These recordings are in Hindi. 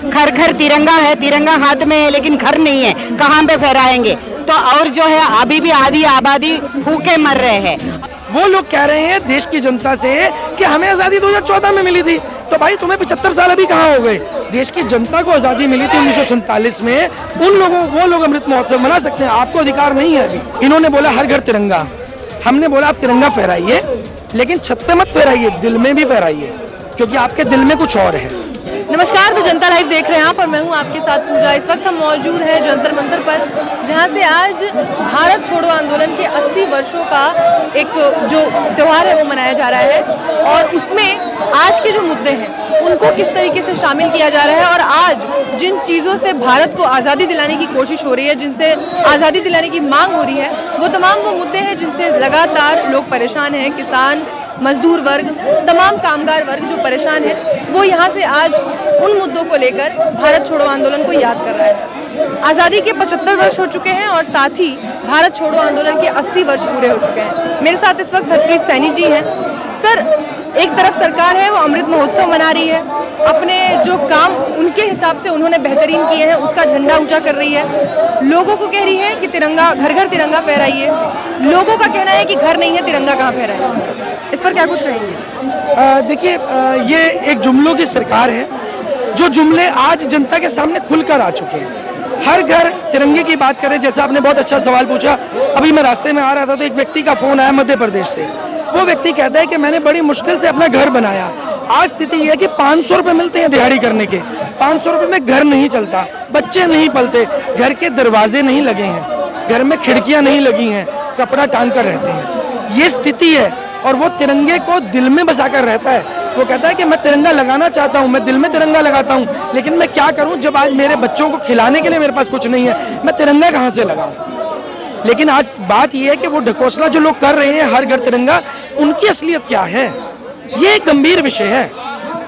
घर घर तिरंगा है, तिरंगा हाथ में है लेकिन घर नहीं है, कहाँ पे फहराएंगे? तो और जो है अभी भी आधी आबादी भूखे मर रहे हैं। वो लोग कह रहे हैं देश की जनता से कि हमें आज़ादी 2014 में मिली थी, तो भाई तुम्हें 75 साल अभी कहाँ हो गए? देश की जनता को आज़ादी मिली थी 1947 में, वो लोग अमृत महोत्सव मना सकते हैं, आपको अधिकार नहीं है अभी। इन्होंने बोला हर घर तिरंगा, हमने बोला आप तिरंगा फहराइए लेकिन छत पे मत फहराइए, दिल में भी फहराइए, क्योंकि आपके दिल में कुछ और है। नमस्कार, तो जनता लाइव देख रहे हैं आप और मैं हूं आपके साथ पूजा। इस वक्त हम मौजूद हैं जंतर मंतर पर, जहां से आज भारत छोड़ो आंदोलन के 80 वर्षों का एक जो त्यौहार है वो मनाया जा रहा है और उसमें आज के जो मुद्दे हैं उनको किस तरीके से शामिल किया जा रहा है और आज जिन चीज़ों से भारत को आज़ादी दिलाने की कोशिश हो रही है, जिनसे आज़ादी दिलाने की मांग हो रही है, वो तमाम वो मुद्दे हैं जिनसे लगातार लोग परेशान हैं। किसान, मजदूर वर्ग, तमाम कामगार वर्ग जो परेशान है, वो यहाँ से आज उन मुद्दों को लेकर भारत छोड़ो आंदोलन को याद कर रहा है। आज़ादी के 75 वर्ष हो चुके हैं और साथ ही भारत छोड़ो आंदोलन के 80 वर्ष पूरे हो चुके हैं। मेरे साथ इस वक्त हरप्रीत सैनी जी हैं। सर, एक तरफ सरकार है वो अमृत महोत्सव मना रही है, अपने जो काम उनके हिसाब से उन्होंने बेहतरीन किए हैं उसका झंडा ऊंचा कर रही है, लोगों को कह रही है कि तिरंगा घर घर तिरंगा फहराइए। लोगों का कहना है कि घर नहीं है, तिरंगा कहाँ फहराए? इस पर क्या कुछ कहेंगे? देखिए, ये एक जुमलों की सरकार है, जो जुमले आज जनता के सामने खुलकर आ चुके हैं। हर घर तिरंगे की बात करें, जैसा आपने बहुत अच्छा सवाल पूछा। अभी मैं रास्ते में आ रहा था तो एक व्यक्ति का फोन आया मध्य प्रदेश से। वो व्यक्ति कहता है कि मैंने बड़ी मुश्किल से अपना घर बनाया। आज स्थिति यह है कि 500 रुपये मिलते हैं दिहाड़ी करने के, 500 रुपये में घर नहीं चलता, बच्चे नहीं पलते, घर के दरवाजे नहीं लगे हैं, घर में खिड़कियां नहीं लगी हैं, कपड़ा टांग कर रहते हैं। ये स्थिति है और वो तिरंगे को दिल में बसा कर रहता है। वो कहता है कि मैं तिरंगा लगाना चाहता हूँ, मैं दिल में तिरंगा लगाता हूँ, लेकिन मैं क्या करूँ जब आज मेरे बच्चों को खिलाने के लिए मेरे पास कुछ नहीं है, मैं तिरंगा कहाँ से लगाऊँ? लेकिन आज बात यह है कि वो ढकोसला जो लोग कर रहे हैं हर घर तिरंगा, उनकी असलियत क्या है, ये एक गंभीर विषय है।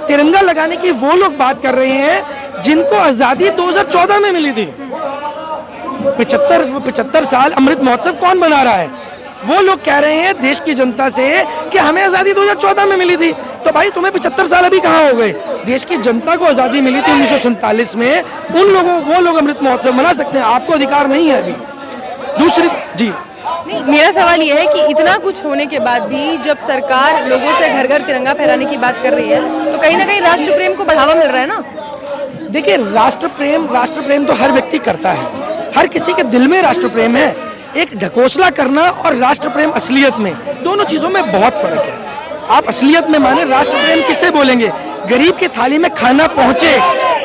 तिरंगा लगाने की वो लोग बात कर रहे हैं जिनको आज़ादी 2014 में मिली थी। 75 साल अमृत महोत्सव कौन मना रहा है? वो लोग कह रहे हैं देश की जनता से कि हमें आज़ादी 2014 में मिली थी, तो भाई तुम्हें 75 साल अभी कहाँ हो गए? देश की जनता को आज़ादी मिली थी 1947 में, वो लोग अमृत महोत्सव मना सकते हैं, आपको अधिकार नहीं है अभी। दूसरी जी नहीं, मेरा सवाल ये है कि इतना कुछ होने के बाद भी जब सरकार लोगों से घर घर तिरंगा फहराने की बात कर रही है, तो कहीं ना कहीं राष्ट्र प्रेम को बढ़ावा मिल रहा है ना? देखिए, राष्ट्र प्रेम तो हर व्यक्ति करता है, हर किसी के दिल में राष्ट्र प्रेम है। एक ढकोसला करना और राष्ट्र प्रेम असलियत में, दोनों चीज़ों में बहुत फर्क है। आप असलियत में माने राष्ट्र प्रेम किसे बोलेंगे? गरीब की थाली में खाना पहुंचे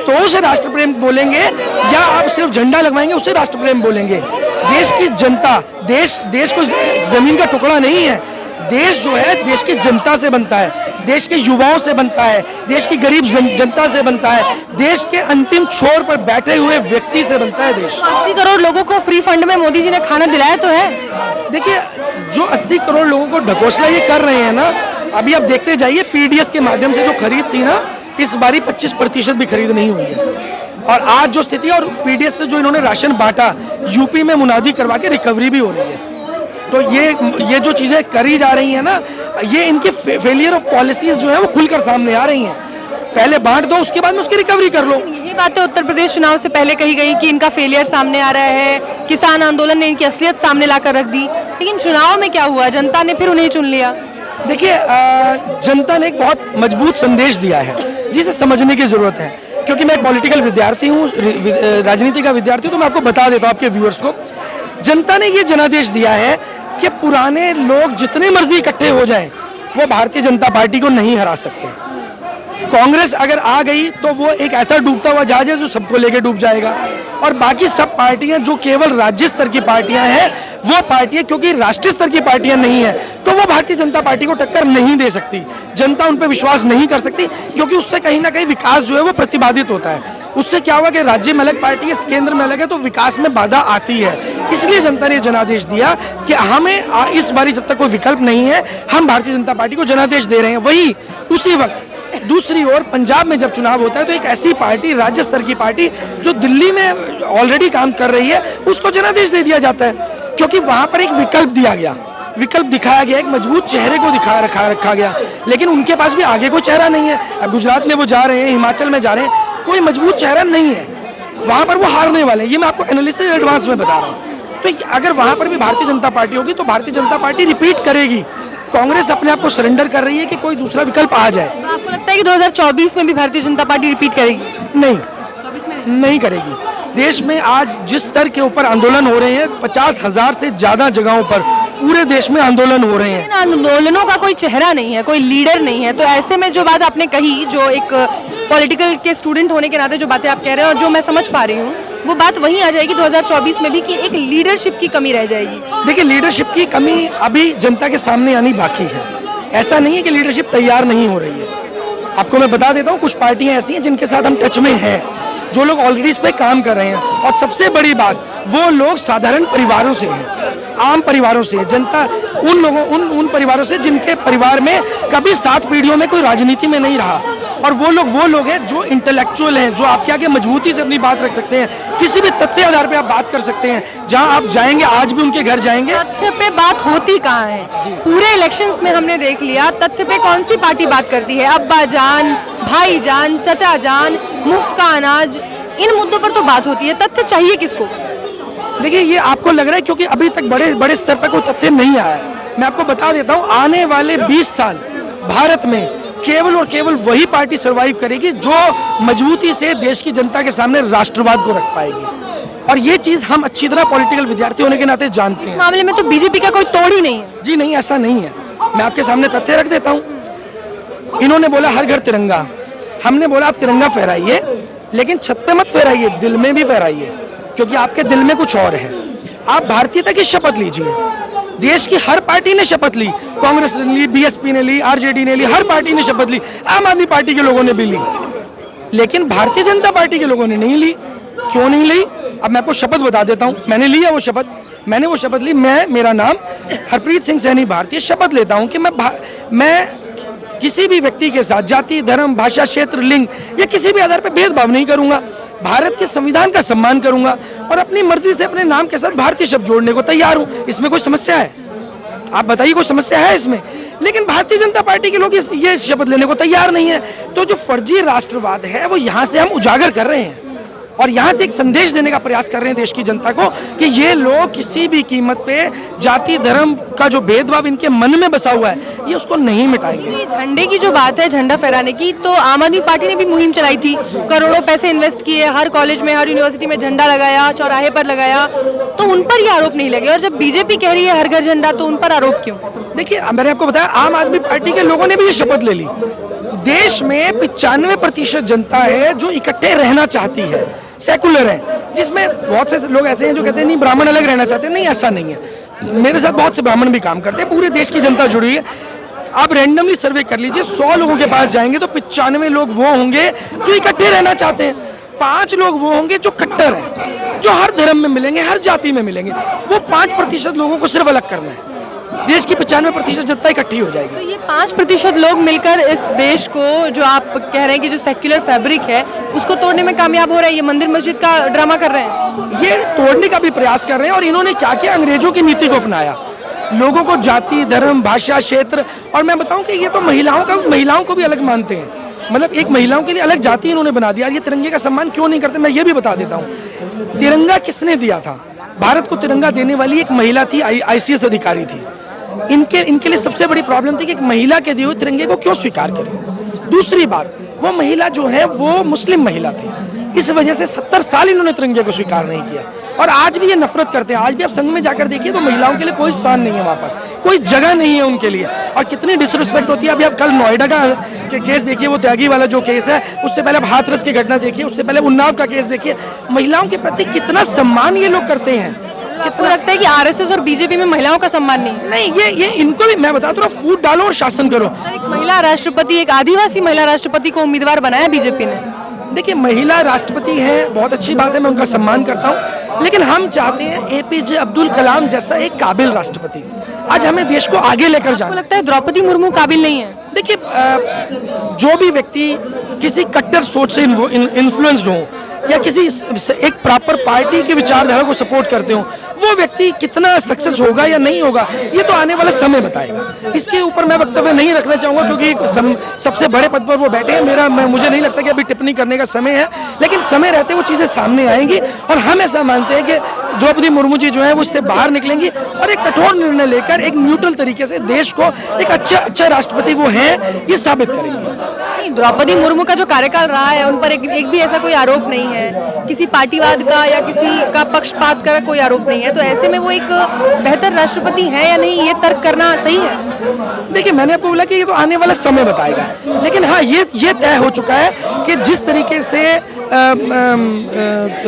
तो उसे राष्ट्र प्रेम बोलेंगे, या आप सिर्फ झंडा लगवाएंगे उसे राष्ट्र प्रेम बोलेंगे? देश की जनता, देश को जमीन का टुकड़ा नहीं है। देश जो है देश की जनता से बनता है, देश के युवाओं से बनता है, देश की गरीब जनता से बनता है, देश के अंतिम छोर पर बैठे हुए व्यक्ति से बनता है देश। 80 करोड़ लोगों को फ्री फंड में मोदी जी ने खाना दिलाया तो है। देखिए, जो 80 करोड़ लोगों को ढकोसला ये कर रहे हैं ना, अभी आप देखते जाइए, पीडीएस के माध्यम से जो खरीद थी ना, इस बारी 25% भी खरीद नहीं हुई है। और आज जो स्थिति, और पीडीएस से जो इन्होंने राशन बांटा, यूपी में मुनादी करवा के रिकवरी भी हो रही है। तो ये जो चीज़ें करी जा रही हैं ना, ये इनकी फेलियर ऑफ पॉलिसीज जो है वो खुलकर सामने आ रही हैं। पहले बांट दो, उसके बाद में उसकी रिकवरी कर लो। यही बातें उत्तर प्रदेश चुनाव से पहले कही गई कि इनका फेलियर सामने आ रहा है, किसान आंदोलन ने इनकी असलियत सामने लाकर रख दी, लेकिन चुनाव में क्या हुआ? जनता ने फिर उन्हें चुन लिया। देखिए, जनता ने एक बहुत मजबूत संदेश दिया है जिसे समझने की जरूरत है। क्योंकि मैं एक पॉलिटिकल विद्यार्थी हूँ, राजनीति का विद्यार्थी हूँ, तो मैं आपको बता देता हूँ, आपके व्यूअर्स को। जनता ने ये जनादेश दिया है कि पुराने लोग जितने मर्जी इकट्ठे हो जाएं, वो भारतीय जनता पार्टी को नहीं हरा सकते। कांग्रेस अगर आ गई तो वो एक ऐसा डूबता हुआ जहाज है जो सबको लेके डूब जाएगा, और बाकी सब पार्टियां जो केवल राज्य स्तर की पार्टियां हैं, वो पार्टियां क्योंकि राष्ट्रीय स्तर की पार्टियां नहीं है, तो वो भारतीय जनता पार्टी को टक्कर नहीं दे सकती। जनता उन पर विश्वास नहीं कर सकती, क्योंकि उससे कहीं ना कहीं विकास जो है वो प्रतिबाधित होता है। उससे क्या हुआ कि राज्य में अलग पार्टी है, केंद्र में अलग है, तो विकास में बाधा आती है। इसलिए जनता ने जनादेश दिया कि हमें इस बारी जब तक कोई विकल्प नहीं है, हम भारतीय जनता पार्टी को जनादेश दे रहे हैं। वही उसी वक्त दूसरी ओर पंजाब में जब चुनाव होता है, तो एक ऐसी पार्टी, राज्य स्तर की पार्टी जो दिल्ली में ऑलरेडी काम कर रही है, उसको जनादेश दे दिया जाता है, क्योंकि वहां पर एक विकल्प दिया गया, विकल्प दिखाया गया, एक मजबूत चेहरे को रखा गया। लेकिन उनके पास भी आगे कोई चेहरा नहीं है। अब गुजरात में वो जा रहे हैं, हिमाचल में जा रहे हैं, कोई मजबूत चेहरा नहीं है, वहां पर वो हारने वाले हैं। ये मैं आपको एनालिसिस एडवांस में बता रहा हूँ। तो अगर वहां पर भी भारतीय जनता पार्टी होगी तो भारतीय जनता पार्टी रिपीट करेगी। कांग्रेस अपने आप को सरेंडर कर रही है कि कोई दूसरा विकल्प आ जाए। तो आपको लगता है कि 2024 में भी भारतीय जनता पार्टी रिपीट करेगी? नहीं, नहीं करेगी। देश में आज जिस स्तर के ऊपर आंदोलन हो रहे हैं, 50,000 से ज्यादा जगहों पर पूरे देश में आंदोलन हो रहे हैं। इन आंदोलनों का कोई चेहरा नहीं है, कोई लीडर नहीं है। तो ऐसे में जो बात आपने कही, जो एक पॉलिटिकल के स्टूडेंट होने के नाते जो बातें आप कह रहे हैं और जो मैं समझ पा रही हूँ, वो बात वहीं आ जाएगी 2024 में भी कि एक लीडरशिप की कमी रह जाएगी। देखिए, लीडरशिप की कमी अभी जनता के सामने आनी बाकी है। ऐसा नहीं है कि लीडरशिप तैयार नहीं हो रही है। आपको मैं बता देता हूँ, कुछ पार्टियां ऐसी हैं जिनके साथ हम टच में हैं, जो लोग ऑलरेडी इस पे काम कर रहे हैं। और सबसे बड़ी बात, वो लोग साधारण परिवारों से हैं, आम परिवारों से। जनता उन लोगों उन परिवारों से जिनके परिवार में कभी 7 पीढ़ियों में कोई राजनीति में नहीं रहा। और वो लोग हैं जो इंटेलेक्चुअल हैं, जो आपके आगे मजबूती से अपनी बात रख सकते हैं। किसी भी तथ्य आधार पे आप बात कर सकते हैं। जहां आप जाएंगे, आज भी उनके घर जाएंगे। तथ्य पे बात होती कहाँ है? पूरे इलेक्शंस में हमने देख लिया, तथ्य पे कौन सी पार्टी बात करती है? अब्बा जान, भाई जान, चचा जान, मुफ्त का अनाज, इन मुद्दों पर तो बात होती है। तथ्य चाहिए किसको? देखिए, ये आपको लग रहा है क्योंकि अभी तक बड़े स्तर पर कोई तथ्य नहीं आया है। मैं आपको बता देता हूँ, आने वाले 20 साल भारत में केवल और केवल वही पार्टी सरवाइव करेगी जो मजबूती से देश की जनता के सामने राष्ट्रवाद को रख पाएगी। और ये चीज हम अच्छी तरह पॉलिटिकल विद्यार्थी होने के नाते जानते हैं। इस मामले में तो बीजेपी का कोई तोड़ ही नहीं है। जी नहीं, ऐसा नहीं है। मैं आपके सामने तथ्य रख देता हूँ। इन्होंने बोला हर घर तिरंगा, हमने बोला आप तिरंगा फहराइए, लेकिन छत पे मत फहराइए, दिल में भी फहराइए, क्योंकि आपके दिल में कुछ और है। आप भारतीयता की शपथ लीजिए। देश की हर पार्टी ने शपथ ली, कांग्रेस ने ली, बीएसपी ने ली, आरजेडी ने ली, हर पार्टी ने शपथ ली, आम आदमी पार्टी के लोगों ने भी ली, लेकिन भारतीय जनता पार्टी के लोगों ने नहीं ली। क्यों नहीं ली? अब मैं आपको शपथ बता देता हूँ। मैंने लिया वो शपथ, मैंने वो शपथ ली। मेरा नाम हरप्रीत सिंह सैनी भारतीय शपथ लेता हूँ कि मैं किसी भी व्यक्ति के साथ जाति, धर्म, भाषा, क्षेत्र, लिंग या किसी भी आधार पर भेदभाव नहीं करूंगा। भारत के संविधान का सम्मान करूंगा और अपनी मर्जी से अपने नाम के साथ भारतीय शब्द जोड़ने को तैयार हूं। इसमें कोई समस्या है? आप बताइए, कोई समस्या है इसमें? लेकिन भारतीय जनता पार्टी के लोग ये शपथ लेने को तैयार नहीं है। तो जो फर्जी राष्ट्रवाद है वो यहाँ से हम उजागर कर रहे हैं और यहाँ से एक संदेश देने का प्रयास कर रहे हैं देश की जनता को कि ये लोग किसी भी कीमत पे जाति धर्म का जो भेदभाव इनके मन में बसा हुआ है, ये उसको नहीं मिटाएंगे। ये झंडे की जो बात है, झंडा फहराने की, तो आम आदमी पार्टी ने भी मुहिम चलाई थी, करोड़ों पैसे इन्वेस्ट किए, हर कॉलेज में, हर यूनिवर्सिटी में झंडा लगाया, चौराहे पर लगाया, तो उन पर ये आरोप नहीं लगे। और जब बीजेपी कह रही है हर घर झंडा, तो उन पर आरोप क्यों? देखिए, मैंने आपको बताया, आम आदमी पार्टी के लोगों ने भी ये शपथ ले ली। देश में 95% जनता है जो इकट्ठे रहना चाहती है, सेकुलर है, जिसमें बहुत से लोग ऐसे हैं जो कहते हैं नहीं ब्राह्मण अलग रहना चाहते हैं। नहीं, ऐसा नहीं है। मेरे साथ बहुत से ब्राह्मण भी काम करते हैं। पूरे देश की जनता जुड़ी है। आप रैंडमली सर्वे कर लीजिए, 100 लोगों के पास जाएंगे तो 95 लोग वो होंगे जो इकट्ठे रहना चाहते हैं, 5 लोग वो होंगे जो कट्टर हैं, जो हर धर्म में मिलेंगे, हर जाति में मिलेंगे। वो 5% लोगों को सिर्फ अलग करना है। देश की 95% जनता इकट्ठी हो जाएगी। तो ये 5% लोग मिलकर इस देश को, जो आप कह रहे हैं कि जो सेक्युलर फैब्रिक है, उसको तोड़ने में कामयाब हो रहे हैं। ये मंदिर मस्जिद का ड्रामा कर रहे हैं, ये तोड़ने का भी प्रयास कर रहे हैं। और इन्होंने क्या किया, अंग्रेजों की नीति को अपनाया, लोगों को जाति, धर्म, भाषा, क्षेत्र। और मैं बताऊं कि ये तो महिलाओं को भी अलग मानते हैं। मतलब एक महिलाओं के लिए अलग जाति इन्होंने बना दिया। ये तिरंगे का सम्मान क्यों नहीं करते, मैं ये भी बता देता हूँ। तिरंगा किसने दिया था? भारत को तिरंगा देने वाली एक महिला थी, ICS अधिकारी थी। इनके लिए सबसे बड़ी प्रॉब्लम थी कि एक महिला के दिए हुए तिरंगे को क्यों स्वीकार करें। दूसरी बात, वो महिला जो है वो मुस्लिम महिला थी, इस वजह से 70 साल इन्होंने तिरंगे को स्वीकार नहीं किया। और आज भी ये नफरत करते हैं। आज भी आप संघ में जाकर देखिए तो महिलाओं के लिए कोई स्थान नहीं है, वहाँ पर कोई जगह नहीं है उनके लिए। और कितनी डिसरिस्पेक्ट होती है। अभी आप कल नोएडा का केस देखिए, वो त्यागी वाला जो केस है, उससे पहले आप हाथरस की घटना देखिए, उससे पहले उन्नाव का केस देखिए। महिलाओं के प्रति कितना सम्मान ये लोग करते हैं। आपको लगता है कि आरएसएस और बीजेपी में महिलाओं का सम्मान नहीं? नहीं, ये इनको भी मैं बताता हूँ, फूट डालो और शासन करो। एक महिला राष्ट्रपति, एक आदिवासी महिला राष्ट्रपति को उम्मीदवार बनाया बीजेपी ने। देखिए, महिला राष्ट्रपति है, बहुत अच्छी बात है, मैं उनका सम्मान करता हूँ, लेकिन हम चाहते हैं APJ अब्दुल कलाम जैसा एक काबिल राष्ट्रपति। आज हमें देश को आगे लेकर जाना। आपको लगता है द्रौपदी मुर्मू काबिल नहीं है? देखिए, जो भी व्यक्ति किसी कट्टर सोच से इन्फ्लुएंस्ड हो, या किसी एक प्रॉपर पार्टी की विचारधारा को सपोर्ट करते हो, वो व्यक्ति कितना सक्सेस होगा या नहीं होगा ये तो आने वाला समय बताएगा। इसके ऊपर मैं वक्तव्य नहीं रखना चाहूँगा क्योंकि सबसे बड़े पद पर वो बैठे हैं। मुझे नहीं लगता कि अभी टिप्पणी करने का समय है, लेकिन समय रहते वो चीज़ें सामने आएंगी और हम ऐसा मानते हैं कि द्रौपदी मुर्मू जी जो है वो इससे बाहर निकलेंगी और एक कठोर निर्णय लेकर एक न्यूट्रल तरीके से देश को एक अच्छा राष्ट्रपति वो हैं ये साबित करेंगे। द्रौपदी मुर्मू का जो कार्यकाल रहा है उन पर एक भी ऐसा कोई आरोप नहीं है, किसी पार्टीवाद का या किसी का पक्षपात का कोई आरोप नहीं है, तो ऐसे में वो एक बेहतर राष्ट्रपति है या नहीं ये तर्क करना सही है? देखिए, मैंने आपको बोला कि ये तो आने वाला समय बताएगा, लेकिन हाँ ये तय हो चुका है कि जिस तरीके से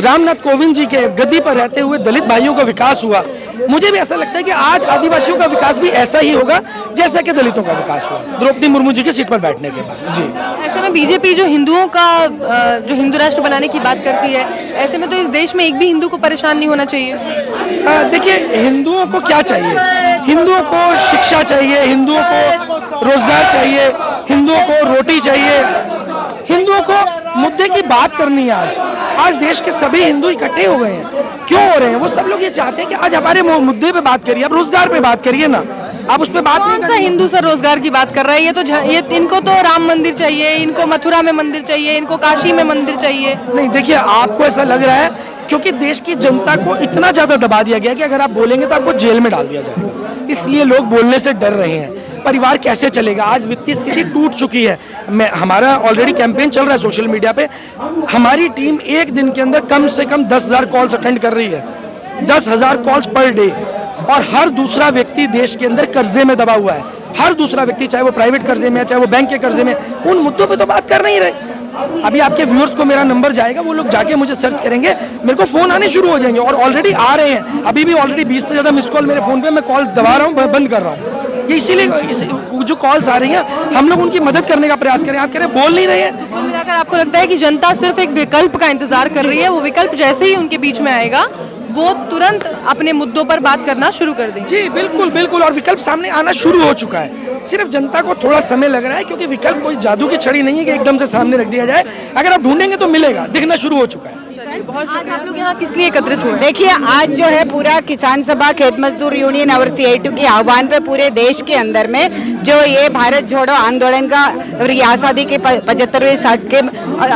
रामनाथ कोविंद जी के गद्दी पर रहते हुए दलित भाइयों का विकास हुआ, मुझे भी ऐसा लगता है कि आज आदिवासियों का विकास भी ऐसा ही होगा जैसा कि दलितों का विकास हुआ द्रौपदी मुर्मू जी की सीट पर बैठने के बाद। जी, ऐसे में बीजेपी जो हिंदुओं का जो हिंदू राष्ट्र बनाने की बात करती है, ऐसे में तो इस देश में एक भी हिंदू को परेशान नहीं होना चाहिए। देखिए, हिंदुओं को क्या चाहिए? हिंदुओं को शिक्षा चाहिए, हिंदुओं को रोजगार चाहिए, हिंदुओं को रोटी चाहिए, हिंदुओं को मुद्दे की बात करनी है। आज देश के सभी हिंदू इकट्ठे हो गए हैं। क्यों हो रहे हैं? वो सब लोग ये चाहते हैं कि आज हमारे मुद्दे पे बात करिए, आप रोजगार पे बात करिए ना, आप उस पे बात कौन सा हिंदू सर रोजगार की बात कर रहा है? ये इनको तो राम मंदिर चाहिए, इनको मथुरा में मंदिर चाहिए, इनको काशी में मंदिर चाहिए। नहीं, देखिए, आपको ऐसा लग रहा है क्योंकि देश की जनता को इतना ज्यादा दबा दिया गया कि अगर आप बोलेंगे तो आपको जेल में डाल दिया जाएगा, इसलिए लोग बोलने से डर रहे हैं। परिवार कैसे चलेगा? आज वित्तीय स्थिति टूट चुकी है। हमारा ऑलरेडी कैंपेन चल रहा है सोशल मीडिया पे। हमारी टीम एक दिन के अंदर कम से कम 10,000 कॉल्स अटेंड कर रही है, 10,000 कॉल्स पर डे, और हर दूसरा व्यक्ति देश के अंदर कर्जे में दबा हुआ है। हर दूसरा व्यक्ति, चाहे वो प्राइवेट कर्जे में है, चाहे वो बैंक के कर्जे में, उन मुद्दों पे तो बात कर नहीं रहे। अभी आपके व्यूअर्स को मेरा नंबर जाएगा, वो लोग जाके मुझे सर्च करेंगे, मेरे को फोन आने शुरू हो जाएंगे और ऑलरेडी आ रहे हैं। अभी भी ऑलरेडी 20 से ज़्यादा मिस कॉल मेरे फोन पे, मैं कॉल दबा रहा हूँ, बंद कर रहा हूँ। ये इसीलिए जो कॉल्स आ रही हैं हम लोग उनकी मदद करने का प्रयास करें। आप कह रहे हैं बोल नहीं रहे हैं। कुल मिलाकर आपको लगता है कि जनता सिर्फ एक विकल्प का इंतजार कर रही है, वो विकल्प जैसे ही उनके बीच में आएगा वो तुरंत अपने मुद्दों पर बात करना शुरू कर देंगे? जी बिल्कुल बिल्कुल, और विकल्प सामने आना शुरू हो चुका है। सिर्फ जनता को थोड़ा समय लग रहा है क्योंकि विकल्प कोई जादू की छड़ी नहीं है कि एकदम से सामने रख दिया जाए। अगर आप ढूंढेंगे तो मिलेगा, दिखना शुरू हो चुका है। आज आप लोग यहाँ किस लिए एकत्रित हुए? देखिए, आज जो है पूरा किसान सभा, खेत मजदूर यूनियन और CITU के आह्वान पे पूरे देश के अंदर में जो ये भारत छोड़ो आंदोलन का और ये आज़ादी के 75वें साल के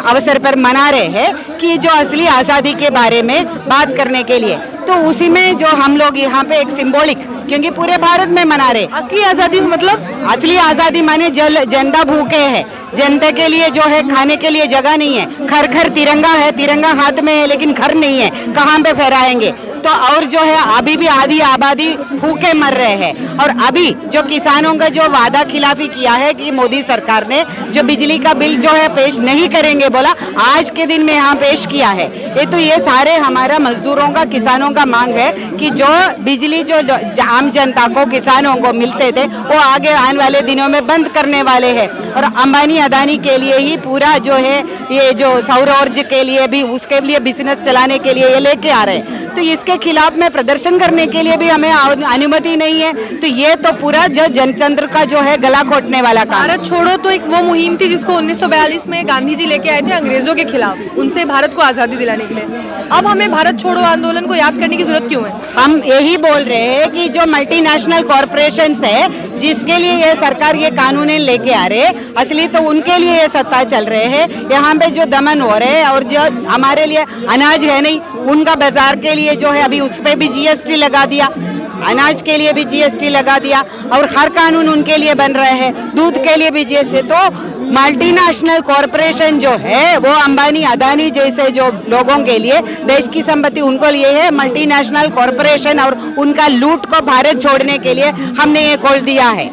अवसर पर मना रहे हैं कि जो असली आज़ादी के बारे में बात करने के लिए, तो उसी में जो हम लोग यहाँ पे एक सिंबॉलिक, क्योंकि पूरे भारत में मना रहे। असली आज़ादी मतलब? असली आज़ादी माने जनता भूखे है, जनता के लिए जो है खाने के लिए जगह नहीं है, घर घर तिरंगा है, तिरंगा हाथ में है लेकिन घर नहीं है, कहाँ पे फहराएंगे? तो और जो है अभी भी आधी आबादी भूखे मर रहे हैं। और अभी जो किसानों का जो वादा खिलाफी किया है कि मोदी सरकार ने जो बिजली का बिल जो है पेश नहीं करेंगे बोला, आज के दिन में यहाँ पेश किया है। ये सारे हमारा मजदूरों का, किसानों का मांग है कि जो बिजली जो आम जनता को, किसानों को मिलते थे वो आगे आने वाले दिनों में बंद करने वाले हैं। और अंबानी अदानी के लिए ही पूरा जो है ये जो सौर ऊर्जा के लिए भी, उसके लिए बिजनेस चलाने के लिए ये लेके आ रहे हैं। तो इसके खिलाफ में प्रदर्शन करने के लिए भी हमें अनुमति नहीं है। तो ये तो पूरा जो जनतंत्र का जो है गला घोटने वाला काम। भारत छोड़ो तो एक वो मुहिम थी जिसको 1942 में गांधी जी लेके आए थे अंग्रेजों के खिलाफ, उनसे भारत को आज़ादी दिलाने के लिए। अब हमें भारत छोड़ो आंदोलन को याद करने की जरूरत क्यों है? हम यही बोल रहे हैं कि जो मल्टीनेशनल कॉरपोरेशंस है जिसके लिए ये सरकार ये कानून लेके आ रहे, असली तो उनके लिए ये सत्ता चल रहे हैं। यहाँ पे जो दमन हो रहे हैं और जो हमारे लिए अनाज है नहीं, उनका बाजार के लिए जो है अभी उस पर भी GST लगा दिया, अनाज के लिए भी GST लगा दिया और हर कानून उनके लिए बन रहे हैं, दूध के लिए भी GST। तो मल्टीनेशनल कॉरपोरेशन जो है वो अंबानी अदानी जैसे जो लोगों के लिए, देश की संपत्ति उनको लिए है। मल्टीनेशनल कॉरपोरेशन और उनका लूट को भारत छोड़ने के लिए हमने ये कॉल दिया है।